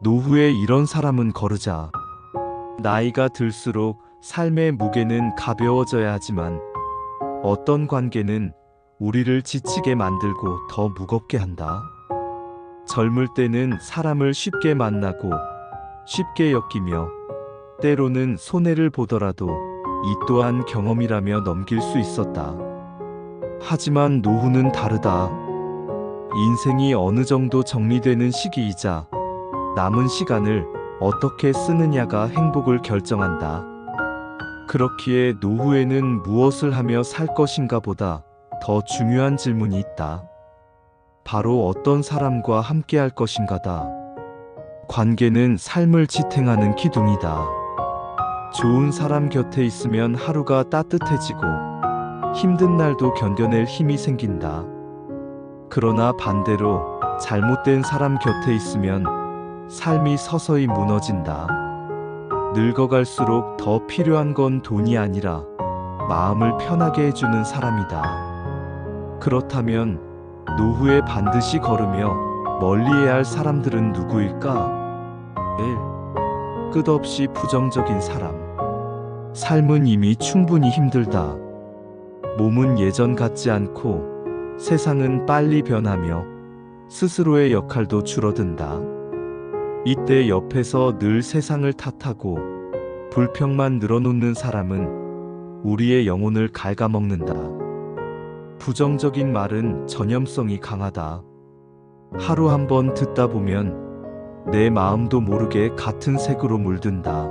노후에 이런 사람은 거르자. 나이가 들수록 삶의 무게는 가벼워져야 하지만 어떤 관계는 우리를 지치게 만들고 더 무겁게 한다. 젊을 때는 사람을 쉽게 만나고 쉽게 엮이며 때로는 손해를 보더라도 이 또한 경험이라며 넘길 수 있었다. 하지만 노후는 다르다. 인생이 어느 정도 정리되는 시기이자 남은 시간을 어떻게 쓰느냐가 행복을 결정한다. 그렇기에 노후에는 무엇을 하며 살 것인가 보다 더 중요한 질문이 있다. 바로 어떤 사람과 함께 할 것인가다. 관계는 삶을 지탱하는 기둥이다. 좋은 사람 곁에 있으면 하루가 따뜻해지고 힘든 날도 견뎌낼 힘이 생긴다. 그러나 반대로 잘못된 사람 곁에 있으면 삶이 서서히 무너진다. 늙어갈수록 더 필요한 건 돈이 아니라 마음을 편하게 해주는 사람이다. 그렇다면 노후에 반드시 걸으며 멀리해야 할 사람들은 누구일까? 1. 끝없이 부정적인 사람. 삶은 이미 충분히 힘들다. 몸은 예전 같지 않고 세상은 빨리 변하며 스스로의 역할도 줄어든다. 이때 옆에서 늘 세상을 탓하고 불평만 늘어놓는 사람은 우리의 영혼을 갉아먹는다. 부정적인 말은 전염성이 강하다. 하루 한 번 듣다 보면 내 마음도 모르게 같은 색으로 물든다.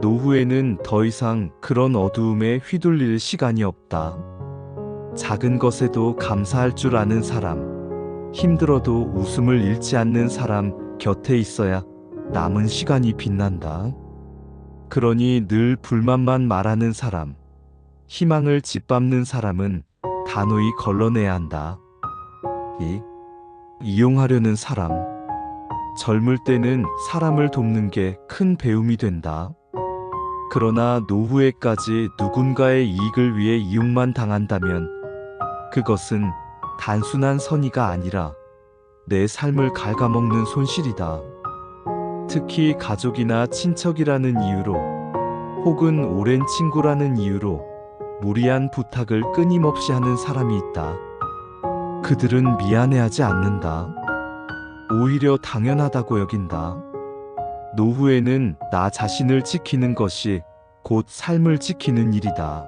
노후에는 더 이상 그런 어두움에 휘둘릴 시간이 없다. 작은 것에도 감사할 줄 아는 사람, 힘들어도 웃음을 잃지 않는 사람 곁에 있어야 남은 시간이 빛난다. 그러니 늘 불만만 말하는 사람, 희망을 짓밟는 사람은 단호히 걸러내야 한다. 2. 이용하려는 사람. 젊을 때는 사람을 돕는 게 큰 배움이 된다. 그러나 노후에까지 누군가의 이익을 위해 이용만 당한다면 그것은 단순한 선의가 아니라 내 삶을 갉아먹는 손실이다. 특히 가족이나 친척이라는 이유로 혹은 오랜 친구라는 이유로 무리한 부탁을 끊임없이 하는 사람이 있다. 그들은 미안해하지 않는다. 오히려 당연하다고 여긴다. 노후에는 나 자신을 지키는 것이 곧 삶을 지키는 일이다.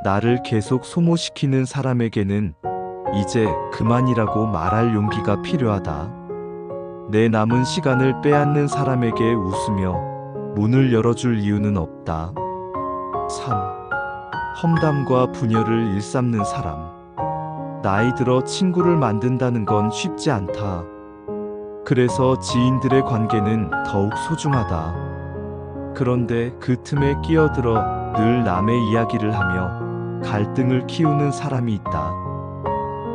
나를 계속 소모시키는 사람에게는 이제 그만이라고 말할 용기가 필요하다. 내 남은 시간을 빼앗는 사람에게 웃으며 문을 열어줄 이유는 없다. 3. 험담과 분열을 일삼는 사람. 나이 들어 친구를 만든다는 건 쉽지 않다. 그래서 지인들의 관계는 더욱 소중하다. 그런데 그 틈에 끼어들어 늘 남의 이야기를 하며 갈등을 키우는 사람이 있다.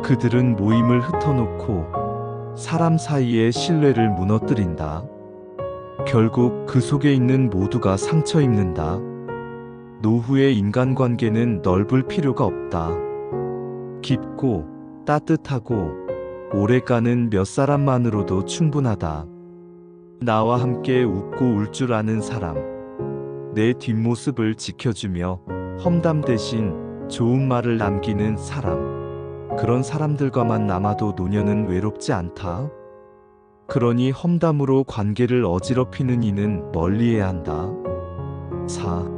그들은 모임을 흩어놓고 사람 사이의 신뢰를 무너뜨린다. 결국 그 속에 있는 모두가 상처 입는다. 노후의 인간관계는 넓을 필요가 없다. 깊고 따뜻하고 오래가는 몇 사람만으로도 충분하다. 나와 함께 웃고 울 줄 아는 사람, 내 뒷모습을 지켜주며 험담 대신 좋은 말을 남기는 사람, 그런 사람들과만 남아도 노년은 외롭지 않다. 그러니 험담으로 관계를 어지럽히는 이는 멀리해야 한다. 4.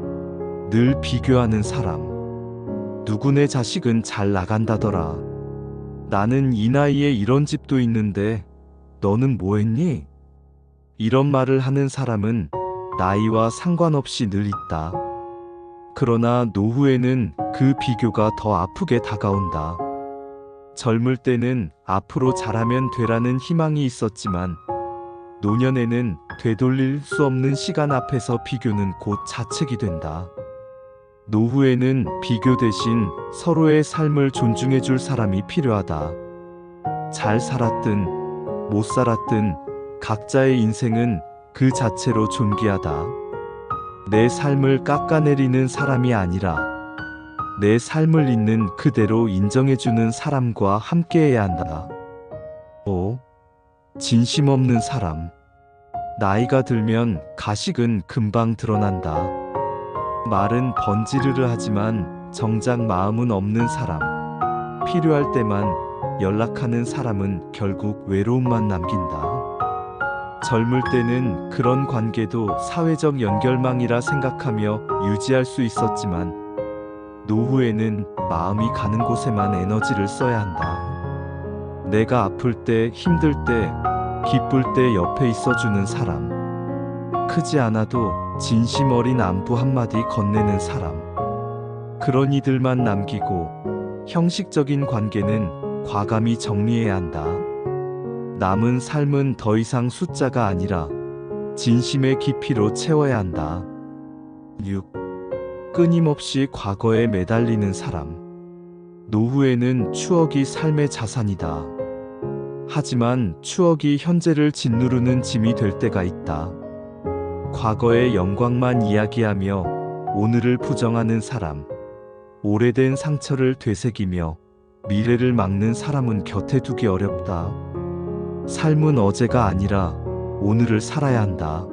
늘 비교하는 사람. 누구네 자식은 잘 나간다더라. 나는 이 나이에 이런 집도 있는데 너는 뭐 했니? 이런 말을 하는 사람은 나이와 상관없이 늘 있다. 그러나 노후에는 그 비교가 더 아프게 다가온다. 젊을 때는 앞으로 잘하면 되라는 희망이 있었지만 노년에는 되돌릴 수 없는 시간 앞에서 비교는 곧 자책이 된다. 노후에는 비교 대신 서로의 삶을 존중해 줄 사람이 필요하다. 잘 살았든 못 살았든 각자의 인생은 그 자체로 존귀하다. 내 삶을 깎아내리는 사람이 아니라 내 삶을 있는 그대로 인정해주는 사람과 함께해야 한다. 5. 진심 없는 사람. 나이가 들면 가식은 금방 드러난다. 말은 번지르르 하지만 정작 마음은 없는 사람. 필요할 때만 연락하는 사람은 결국 외로움만 남긴다. 젊을 때는 그런 관계도 사회적 연결망이라 생각하며 유지할 수 있었지만 노후에는 마음이 가는 곳에만 에너지를 써야 한다. 내가 아플 때, 힘들 때, 기쁠 때 옆에 있어주는 사람. 크지 않아도 진심 어린 안부 한마디 건네는 사람. 그런 이들만 남기고 형식적인 관계는 과감히 정리해야 한다. 남은 삶은 더 이상 숫자가 아니라 진심의 깊이로 채워야 한다. 6. 끊임없이 과거에 매달리는 사람. 노후에는 추억이 삶의 자산이다. 하지만 추억이 현재를 짓누르는 짐이 될 때가 있다. 과거의 영광만 이야기하며 오늘을 부정하는 사람. 오래된 상처를 되새기며 미래를 막는 사람은 곁에 두기 어렵다. 삶은 어제가 아니라 오늘을 살아야 한다.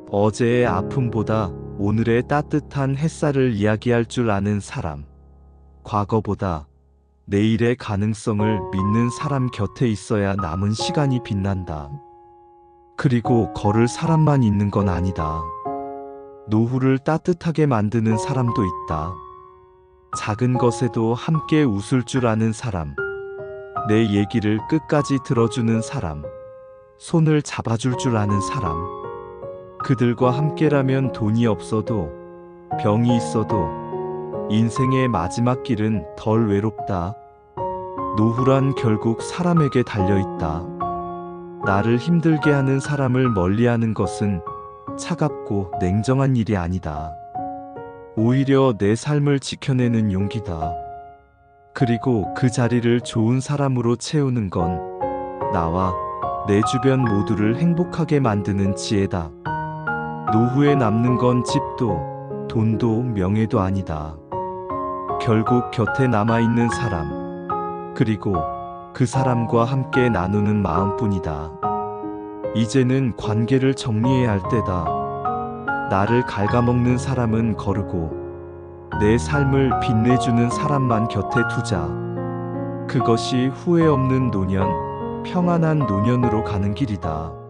어제의 아픔보다 오늘의 따뜻한 햇살을 이야기할 줄 아는 사람. 과거보다 내일의 가능성을 믿는 사람 곁에 있어야 남은 시간이 빛난다. 그리고 걸을 사람만 있는 건 아니다. 노후를 따뜻하게 만드는 사람도 있다. 작은 것에도 함께 웃을 줄 아는 사람. 내 얘기를 끝까지 들어주는 사람. 손을 잡아줄 줄 아는 사람. 그들과 함께라면 돈이 없어도 병이 있어도 인생의 마지막 길은 덜 외롭다. 노후란 결국 사람에게 달려있다. 나를 힘들게 하는 사람을 멀리하는 것은 차갑고 냉정한 일이 아니다. 오히려 내 삶을 지켜내는 용기다. 그리고 그 자리를 좋은 사람으로 채우는 건 나와 내 주변 모두를 행복하게 만드는 지혜다. 노후에 남는 건 집도, 돈도, 명예도 아니다. 결국 곁에 남아있는 사람, 그리고 그 사람과 함께 나누는 마음뿐이다. 이제는 관계를 정리해야 할 때다. 나를 갉아먹는 사람은 거르고 내 삶을 빛내주는 사람만 곁에 두자. 그것이 후회 없는 노년, 평안한 노년으로 가는 길이다.